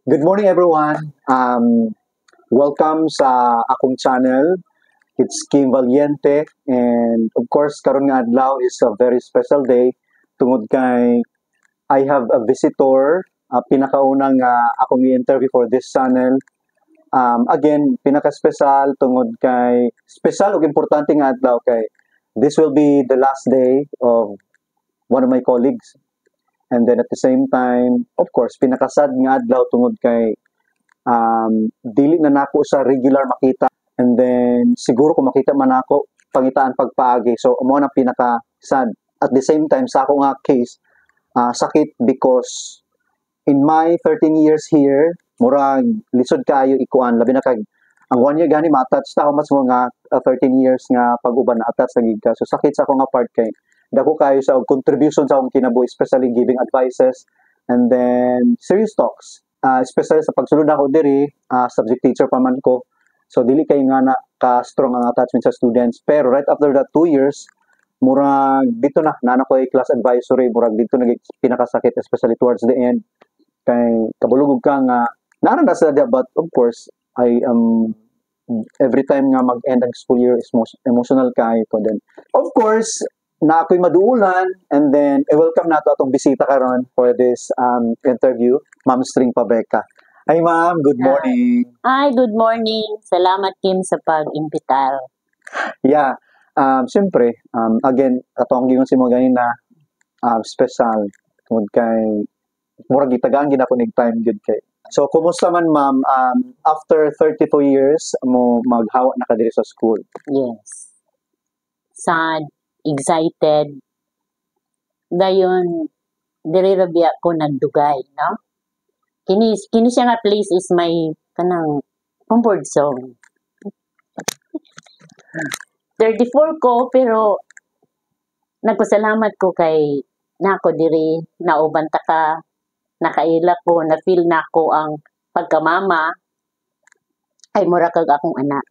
Good morning everyone. Welcome sa akong channel. It's Kim Valiente and of course karon nga adlaw is a very special day tungod kay I have a visitor, pinakaunang akong i-interview for this channel. Again, pinaka-special tungod kay special ug importante nga adlaw kay this will be the last day of one of my colleagues. And then at the same time, of course, pinakasad nga adlaw tungod kay dili na nako sa regular makita. And then siguro kung makita man ako, pangitaan pagpaagi. So amo na pinaka-sad. At the same time sa ako nga case, sakit because in my 13 years here, murag lisod kayo ikuan labi na kag ang 1 year gani ma-attach ta how much mo nga 13 years nga pag-uban na attach sa gid ka. So sakit sa ako nga part kay dako kayo sa contribution sa akong kinabuhi, especially giving advices and then serious talks. Especially sa pagsulod ako diri, subject teacher pa man ko. So dili kay nga na ka strong ang attachment sa students. Pero right after that 2 years, murag dito na ko ay class advisory, murag dito nag pinakasakit especially towards the end. Kay kabulugog ka nga naran na sa but of course I am every time nga mag-end ang school year is emotional kayo ko then. Of course, na ako'y maduulan and then welcome nato atong bisita karon for this interview, Ma'am String Pabeka. Hi ma'am, good morning. Hi, good morning. Salamat Kim sa pag-imbitar. Yeah, siyempre, again, atong gingon si mo ganina, special tungod kay murag gitagaan gid ako nig time gyud kay. So kumusta man ma'am, after 32 years mo maghawa na ka diri sa school? Yes. Sad, excited. Dayon, diri ra biya ko nagdugay, no? Kini siya nga place is my kanang comfort zone. 34 ko pero nagpasalamat ko kay nako diri nauban ta ka nakaila ko na feel nako ang pagkamama ay mura kag akong anak.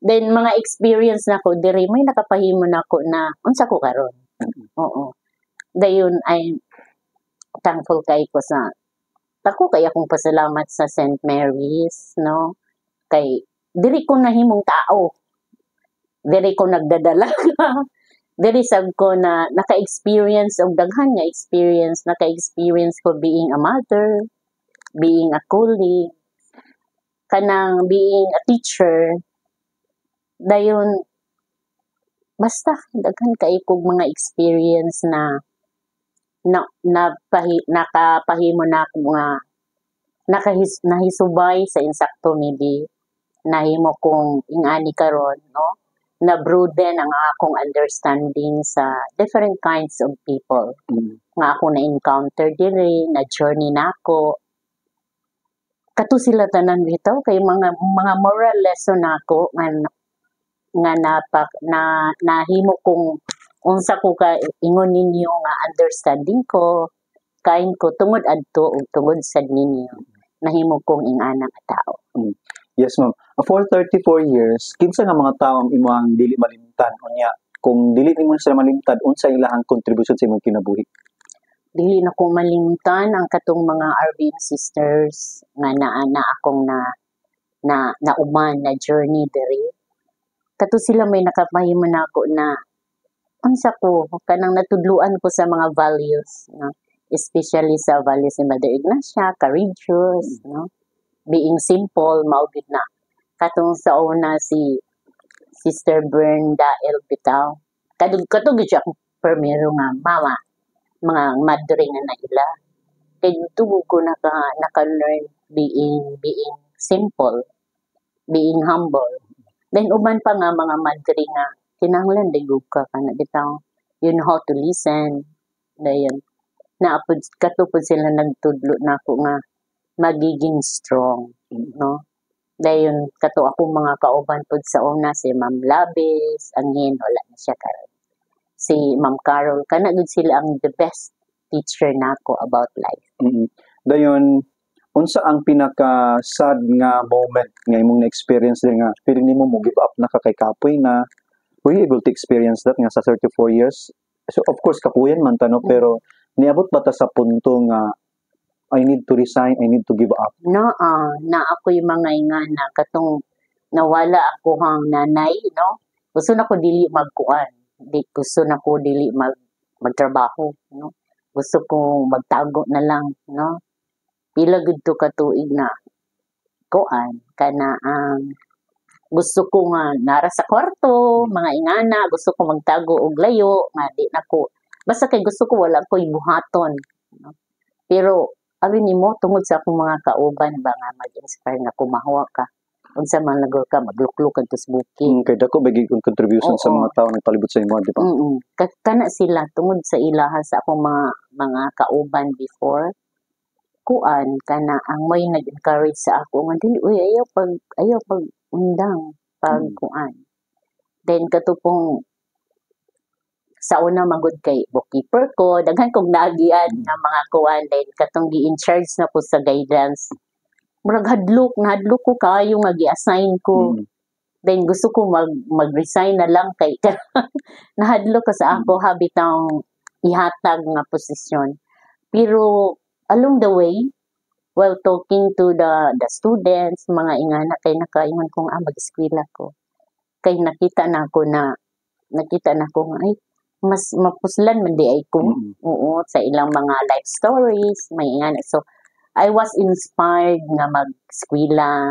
Then mga experience nako diri may nakapahimo nako na unsa ko karon. Oo. Dayon ay thankful kay ko sa ako kay akong pasalamat sa St. Mary's, no? Kay diri ko nahimong tao. Diri ko nagdadala. Diri sab ko na naka-experience og daghan nga experience, naka-experience ko being a mother, being a colleague, kanang being a teacher. Dayon basta daghan kay kog mga experience na nakapahimo na ako nga nahisubay sa insakto maybe nahimo kong ingani karon, no? Na broaden ang akong understanding sa different kinds of people. Nga ako na-encounter diri, na journey nako. Kato sila tanan bitaw kay mga moral lesson nako nga nahimo kong unsa ko ka ingon ninyo nga understanding ko, kain ko tungod adto ug tungod sad ninyo. Nahimo kong ingana nga tao. Yes, ma'am. For 34 years, kinsa nga mga tao ang imong dili malimtan unya? Kung dili nimo sila malimtan, unsa ilahang contribution sa imong kinabuhi? Dili na ko malimtan ang katong mga RBM sisters nga na akong na uman na journey diri. Kato sila may nakapahimo nako na unsa ko kanang natudluan ko sa mga values, no? Especially sa values ni Mother Ignacia, courageous, no? Being simple, maugid na. Katong sa una si Sister Brenda L. Bitaw. Katong siya akong primero nga mama, mga madre nga na ila. Kaya tubo ko naka-learn being simple, being humble. Then uban pa nga mga madre nga, kinahanglan dayog ka na bitaw. You know how to listen. Dayon. Katupod sila nagtudlo na ako nga magiging strong, no? Dayon kato ako mga kauban pod sa una si Ma'am Labis, angin wala na siya karon. Si Ma'am Carol kana gud sila ang the best teacher nako about life. Dayon unsa ang pinaka sad nga moment nga imong na-experience din nga feeling nimo mo give up na ka kay kapoy na were you able to experience that nga sa 34 years? So of course kapuyan man tano pero niabot ba ta sa punto nga I need to resign, I need to give up. Na ako yung mga ingana katong nawala ako hang nanay, no? Gusto na ko dili magkuan. Gusto na ko dili magtrabaho, no? Gusto ko magtago na lang, no? Pila gud to ka tuig na kuan kana ang gusto ko nga nara sa kwarto, mga ingana, gusto ko magtago og layo, nga di na ko. Basta kay gusto ko wala ko ibuhaton, no? Pero abi nimo tungod sa akong mga kauban ba nga mag-inspire na kumahawa ka. Unsa man lagor ka maglukluk kantos bukid. Kay dako bagi kong contribution sa mga tao nagpalibot sa imo, di ba? Kana sila tungod sa ilaha sa akong mga kauban before. Kuan kana ang may nag-encourage sa ako nga dili uy ayaw pag undang pag kuan. Then katupong sa una magud kay bookkeeper ko, daghan kong naagian nga mga kuan then katong gi-in charge na ko sa guidance. Murag hadlok ko kayo nga gi-assign ko. Then gusto ko mag-resign na lang kay nahadlok ko sa ako habitang ihatag nga posisyon. Pero along the way, while talking to the students, mga ingana kay nakaingon kong mag-eskwela ko. Kay nakita na ko nga ay mas mapuslan man di ay ko. Oo, sa ilang mga life stories, may ingana. So I was inspired nga mag-eskwela,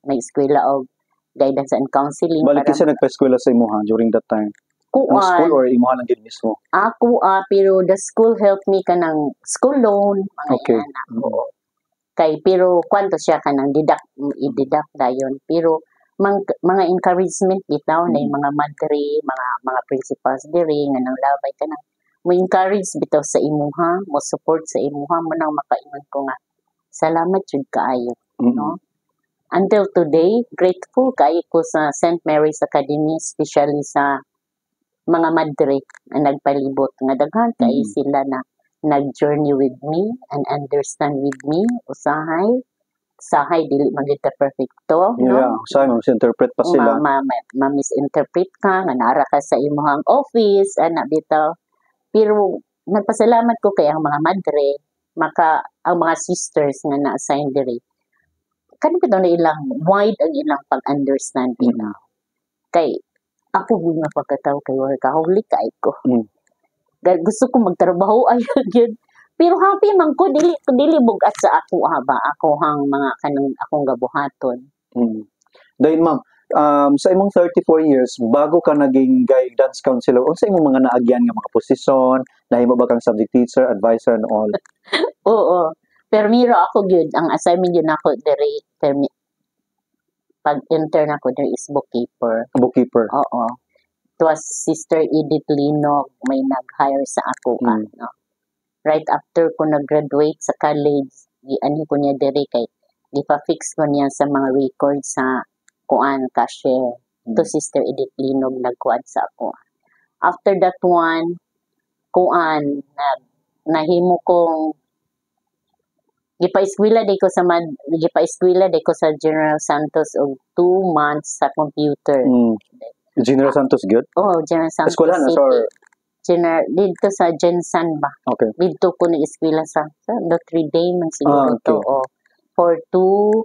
may eskwela of guidance and counseling. Balik kasi nagpa-eskwela sa imuha during that time. Ang school or imuha lang din mismo? Ako, pero the school helped me kanang school loan, mga ingana. Oo. Pero kwanto siya kanang i-deduct dayon. Pero mga encouragement bitaw na yung mga madre, mga principals diri nga nang labay kanang mo encourage bitaw sa imuha, mo support sa imuha mo nang makaingon ko nga salamat jud kaayo, no? Until today, grateful kaayo ko sa St. Mary's Academy, especially sa mga madre na nagpalibot nga daghan kay sila na nag-journey with me and understand with me usahay dili man gid perfecto, no? Yeah, usahay misinterpret pa sila. Ma-misinterpret ka nga nara ka sa imong office ana bitaw. Pero nagpasalamat ko kay ang mga madre, ang mga sisters nga na-assign diri. Kani bitaw na ilang wide ang ilang pag-understand bitaw. Kay ako gud nga pagkatawo kay workaholic kay ko. Gusto ko magtrabaho ay gyud. Pero happy man ko dili bugat sa ako ako hang mga kanang akong gabuhaton. Dahil ma'am, sa imong 34 years bago ka naging guidance counselor, unsa imong mga naagyan nga mga posisyon, nahimo ba kang subject teacher, advisor and all? Oo. Pero miro ako gyud ang assignment yun ako diri pag intern ako there is bookkeeper. Bookkeeper. Oo. It was Sister Edith Linog may nag-hire sa ako no. Right after ko nag-graduate sa college, gianhi ko niya diri kay gipa-fix ko niya sa mga records sa kuan cashier. To Sister Edith Linog nagkuan sa ako. After that one, kuan nahimo kong gipa-eskwela day ko sa General Santos og 2 months sa computer. General Santos good? Oh, General Santos. Eskwelahan na or dito sa Jensan ba? Okay. Dito ko na-eskwela sa 3 day man siguro okay. For 2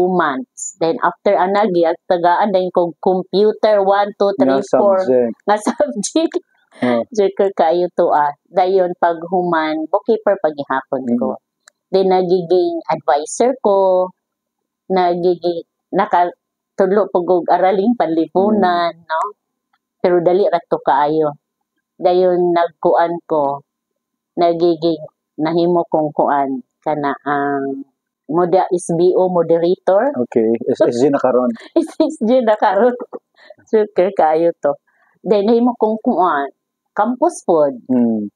months. Then after anagi at tagaan din kong computer 1, 2, 3, 4 nga subject. Joker kayo to dayon pag human bookkeeper paghihapon ko. Then nagiging advisor ko, nakatudlo pag araling panlipunan, no? Pero dali ra to kaayo. Dayon nagkuan ko, nahimo kong kuan kana ang SBO moderator. Okay, SSG na karon. SSG na karon. Joker kayo to. Then nahimo kong kuan campus pod.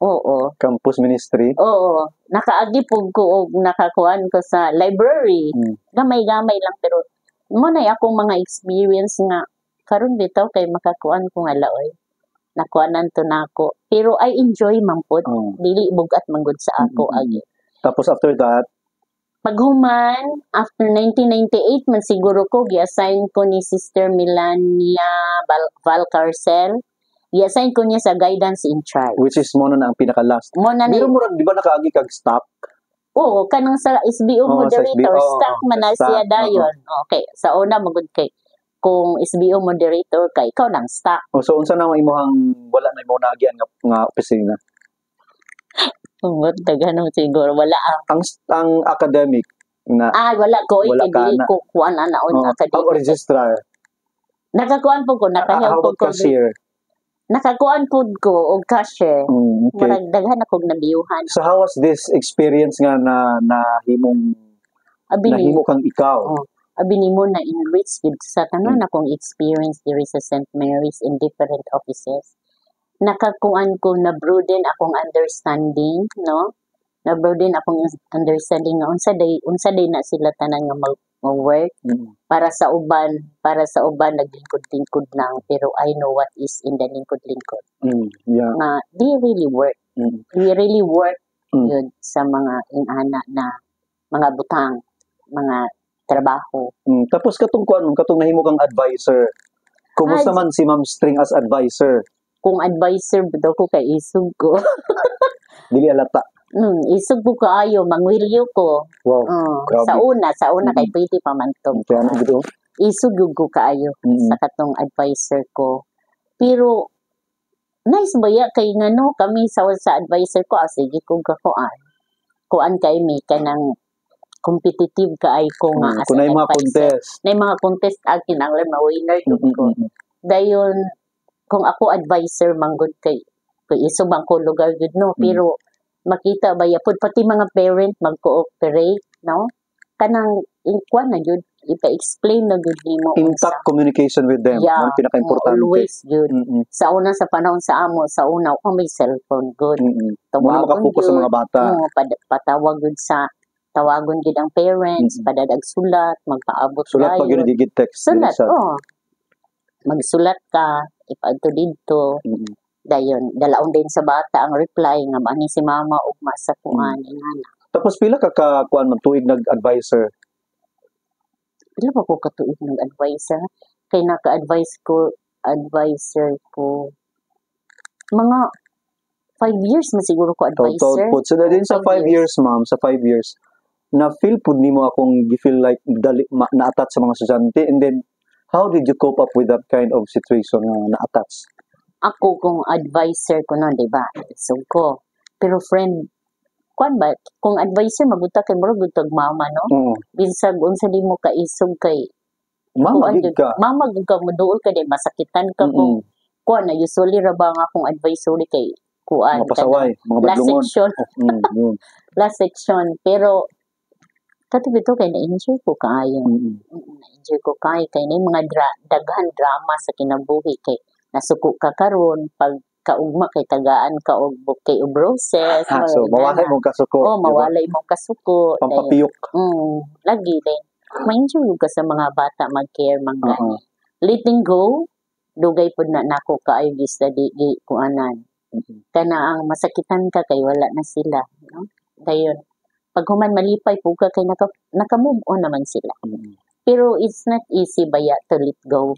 Oo. Campus ministry. Oo. Nakaagi po ko og nakakuan ko sa library. Gamay-gamay lang pero mo na akong mga experience nga karon bitaw kay makakuan ko nga laoy. Nakuanan to nako. Pero I enjoy man pod. Dili bugat man gud sa ako agi. Tapos after that, paghuman after 1998 man siguro ko gi-assign ko ni Sister Melania Valcarcel. I-assign ko niya sa guidance in charge. Which is mo na ang pinaka-last. Mo na Pero murag di ba nakaagi kag stock? Oo, kanang sa SBO Oo, sa moderator, SBO, stuck oo, man na stuck, siya oo. dayon. Okay, sa una magud kay kung SBO moderator kay ikaw lang stuck. Oh, so unsa na imong wala na imong naagyan nga opisina? What ganun siguro wala Ang academic na wala ko wala kay ka dili na. ko kuan na on Ang academic. registrar. Nakakuan po ko, How nakahelp po about ko. cashier? Nakakuan po ko og cashier. Okay. Murag daghan akong nabiyuhan. So how was this experience nga na Abi ni nahimo kang ikaw? abi nimo na enrich gid sa tanan akong experience diri sa St. Mary's in different offices. Nakakuan ko na broaden akong understanding, no? Na broaden akong understanding nga unsa day na sila tanan nga mag-work para sa uban naglingkod-lingkod lang pero I know what is in the lingkod-lingkod. Yeah. Nga they really work. We really work yun sa mga inana na mga butang, mga trabaho. Tapos katong nahimo kang advisor. Kumusta man si Ma'am String as advisor? Kung advisor daw ko kay isog ko. Dili alata. Isog ko kaayo, mangwilyo ko. Wow. Sa una kay pwede pa man to. Kaya gito. Isog ko kaayo sa katong advisor ko. Pero nice ba ya kay ngano kami sa advisor ko sige kung kuan kay may kanang competitive kaay ko nga as kung an mga advisor. contest. Na mga contest akin ang ma-winner ko. Dayon kung ako advisor manggod kay isog bang ko lugar gud no pero makita ba yapod pati mga parent mag-cooperate no kanang kuan na jud ipa-explain na gud nimo Intact communication with them. Yeah, Ang pinaka-importante. always good. Sa una sa panahon sa amo, sa una may cellphone good. Muna makapokus sa mga bata. Patawag gud tawagon gid ang parents, padadag sulat, magpaabot Sulat pag gid text. Sulat, magsulat ka, ipadto didto. Dayon, dalaon din sa bata ang reply nga ani si mama ugma sa kuan ingana. Tapos pila ka kuan magtuig nag-advisor? Pila pa ko katuig ng advisor kay naka-advisor ko mga 5 years na siguro ko advisor. So din sa 5 years ma'am, sa 5 years na feel pud nimo akong feel like na-attach sa mga estudyante and then how did you cope up with that kind of situation na na-attach? Ako kung advisor ko no, di ba? So ko. Pero friend, kuan ba? Kung advisor maguta kay murag gutag mama no. Binsag unsa di mo ka isog kay mama gid ka. Mama gid ka moduol ka di masakitan ka kung kuan na usually ra ba nga akong advisory kay kuan pasaway, mga badlungon. Last section pero katubito kay na-enjoy ko kaayo. Na-enjoy ko kay na mga daghan drama sa kinabuhi kay nasuko ka karon pag kaugma kay tagaan ka og kay broses. So mawalay mo kasuko. Mawalay mo kasuko. Pampapiyok. Lagi din. Ma-enjoy ka sa mga bata mag-care mga letting go dugay pud na nako kaayo study kuanan. Kana ang masakitan ka kay wala na sila, no? Dayon pag human malipay po ka kay naka-move on naman sila. Pero it's not easy baya to let go.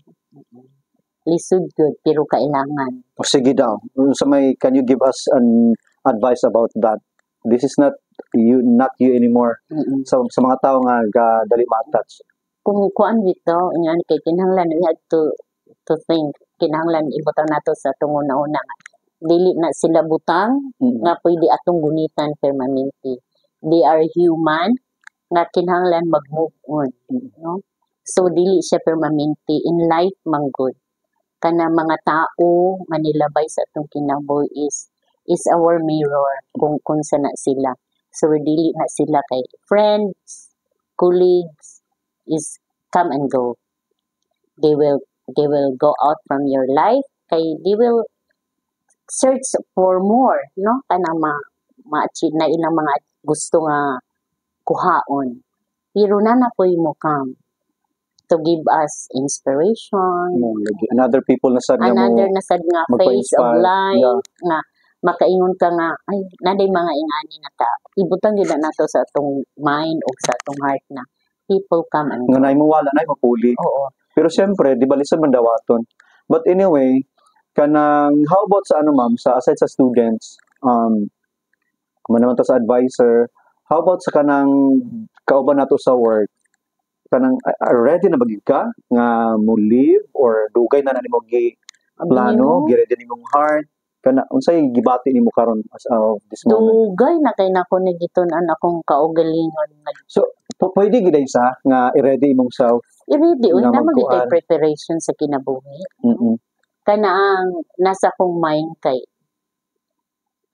Lisod good pero kailangan. Sige daw. Can you give us an advice about that? This is not you anymore. So, sa mga tao nga dali ma-attach. Kung kuan bitaw ingon kay kinahanglan we have to think kinahanglan ibutang nato sa tungon na una nga dili na sila butang nga pwede atong gunitan permanently. They are human nga kinahanglan mag-move on, no? So dili siya permanente in life man good. Kana mga tao manilabay sa atong kinabuhi is our mirror kung sa na sila. So dili na sila kay friends, colleagues is come and go. They will go out from your life kay they will search for more, no? Kana ma-achieve na ilang mga gusto nga kuhaon. Pero nanapoy mo come to give us inspiration. Another people na sad nga phase of life nga makaingon ka nga ay naday mga ingani nga ta. Ibutang gid nato sa atong mind o sa atong heart na people come and go. Nga nay mawala nay mapuli. Oo. Pero syempre di balisan man dawaton. But anyway, kanang how about sa ma'am sa aside sa students, naman to sa advisor, how about sa kanang kauban nato sa work? Kanang ready na bagid ka nga mo leave or dugay na nimo gi plano, gi-ready nimong heart kana unsay gibati nimo karon as of this moment? Dugay na kay nako ni gitun-an akong kaugalingon. So pwede gid sa nga i-ready imong self. I-ready Nga na magitay magkuhan. preparation sa kinabuhi. Mm. Kana ang nasa kong mind kay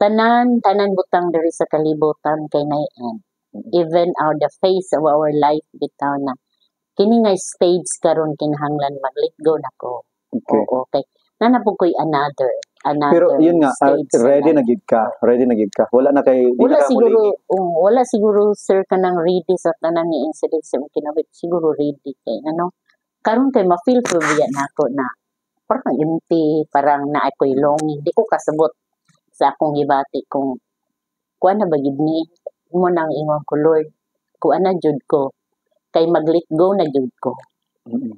tanan butang diri sa kalibutan kay nay-end. Even the face of our life bitaw na kini nga stage karon kinahanglan mag-let go nako. Okay. Oo, okay. Nanapog ko'y another Pero yun nga, stage ready na na gid ka. Ready na gid ka. Wala na kay di wala na ka siguro muligi. wala siguro sir kanang ready sa tanan ni incident sa kinabit siguro ready kay ano karon kay ma-feel ko biya nako na parang empty parang na ako'y longing di ko kasabot sa akong gibati kung kuan na ba gid ni mo nang ingon ko Lord kuan na jud ko kay mag-let go na jud ko.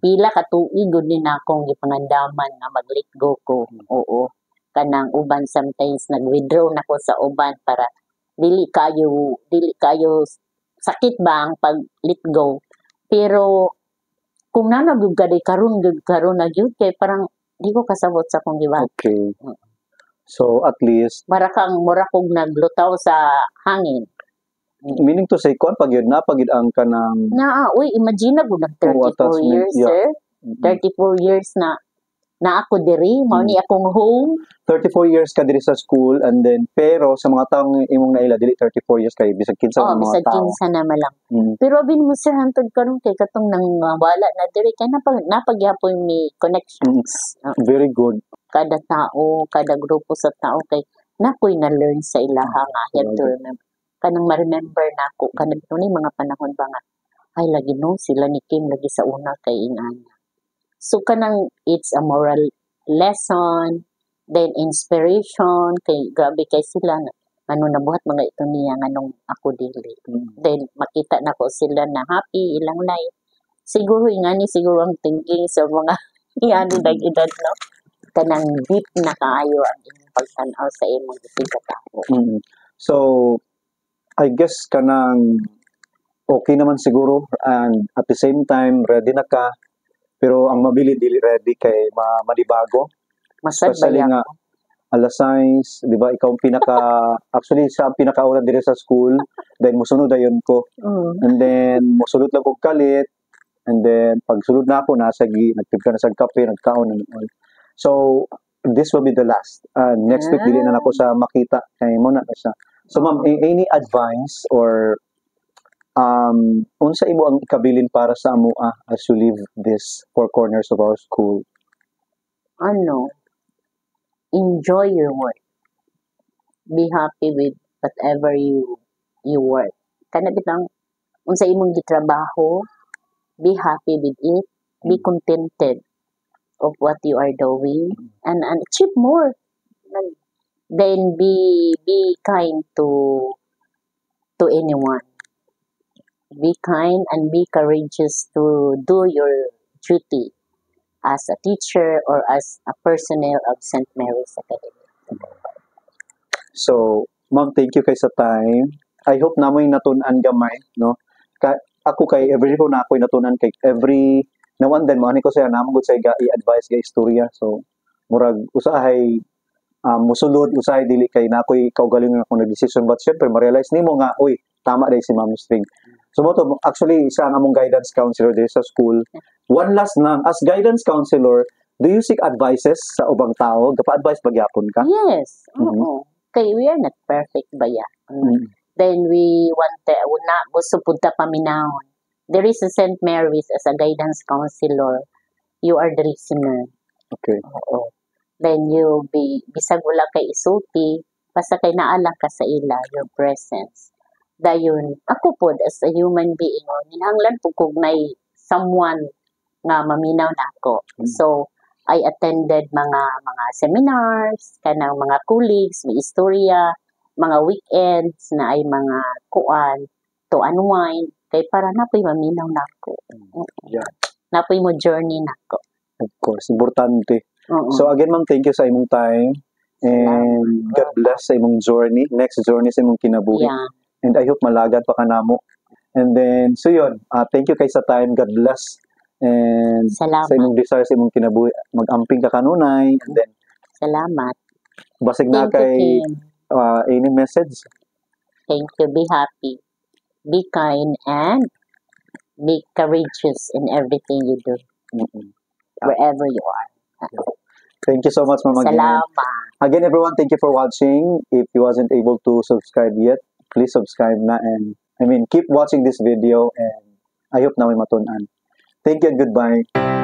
Pila ka tuig gud ni nakong gipangandaman nga mag-let go ko. Oo. Kanang uban sometimes nag-withdraw nako sa uban para dili kayo sakit ba ang pag-let go. Pero kung nanagud ka day karon na gyud kay parang di ko kasabot sa akong gibati. Okay. So at least Mura kog naglutaw sa hangin. meaning to say kuan pag yun na pagid ang kanang Uy, imagine na gud nag 34 attachment, years, yeah. sir. 34 years na ako diri, mao ni akong home. 34 years ka diri sa school and then pero sa mga taong imong naila dili 34 years kay bisag kinsa ang mga Bisag tao. kinsa na malang. Mm. Pero bin mo sir hantod karon kay katong nang wala na diri kay napagyapon mi connections. Very good. Kada tao, kada grupo sa tao kay nakoy na learn sa ilaha nga have to remember. Kanang ma-remember nako kanang ni mga panahon ba nga ay lagi no sila ni Kim lagi sa una kay ingana. So kanang it's a moral lesson, then inspiration kay grabe kay sila nga ano nabuhat mga ito niya nganong ako dili. Then makita nako sila na happy ilang life. Siguro ingani siguro ang thinking sa mga ingani edad no. Kanang deep na kaayo ang inyong pagtanaw sa imong isig ka tao. So I guess kanang okay naman siguro and at the same time ready na ka pero ang mabili dili ready kay madibago. Masad ba Especially yan? nga alas 6, di ba ikaw ang pinaka actually sa pinakauna diri sa school then mosunod ayon ko and then mosulod lang og kalit and then pag sulod na ako nasa nagtipka na sa kape nagkaon and all. So this will be the last. Next week dili na nako sa makita kay mo na siya. So ma'am, any advice or unsa imo ang ikabilin para sa amo as you leave this four corners of our school? Enjoy your work. Be happy with whatever you work. Kana bitang unsa imong gitrabaho, be happy with it, be contented of what you are doing and achieve more. Then be kind to anyone. Be kind and be courageous to do your duty as a teacher or as a personnel of St. Mary's Academy. So, ma'am, thank you kay sa time. I hope namoy natun-an gamay, no? Ako kay every ko na ako'y natunan kay every now and then mo ko saya namo gud say i-advise ga istorya. So, murag usahay musulod usahay dili kay nakoy kaugalingon ako nag-decision but syempre ma-realize nimo nga uy tama dai si Ma'am String. So mo to actually isa ang among guidance counselor diri sa school. One last na as guidance counselor, do you seek advices sa ubang tao? Gapa-advise pagyapon ka? Yes. Oo. Kay we are not perfect ba ya? Then we want gusto punta paminahon. There is a St. Mary's as a guidance counselor. You are the listener. Okay. Oo. Then you bisag wala kay isulti, basta kay naala ka sa ila, your presence. Dayon, ako po as a human being, minahanglan po kog nay someone nga maminaw na ako. So, I attended mga seminars, kanang mga colleagues, may istorya, mga weekends na ay mga kuan to unwind, kay para napoy maminaw na ako. Yeah. Napoy mo journey na ako. Of course, importante. So again, ma'am, thank you sa imong time and God bless sa imong journey, next journey sa imong kinabuhi. Yeah. And I hope malagad pa kanamo. And then, so yun, thank you kay sa time. God bless. And Salamat. sa imong desire, sa imong kinabuhi, mag-amping ka kanunay. And then, Salamat. basig na Thank you, kay Kim. any message. Thank you. Be happy. Be kind and be courageous in everything you do, wherever you are. Thank you so much, Mama Gina. Salamat. Again, everyone, thank you for watching. If you wasn't able to subscribe yet, please subscribe na. And keep watching this video. And I hope na may matunan. Thank you and goodbye.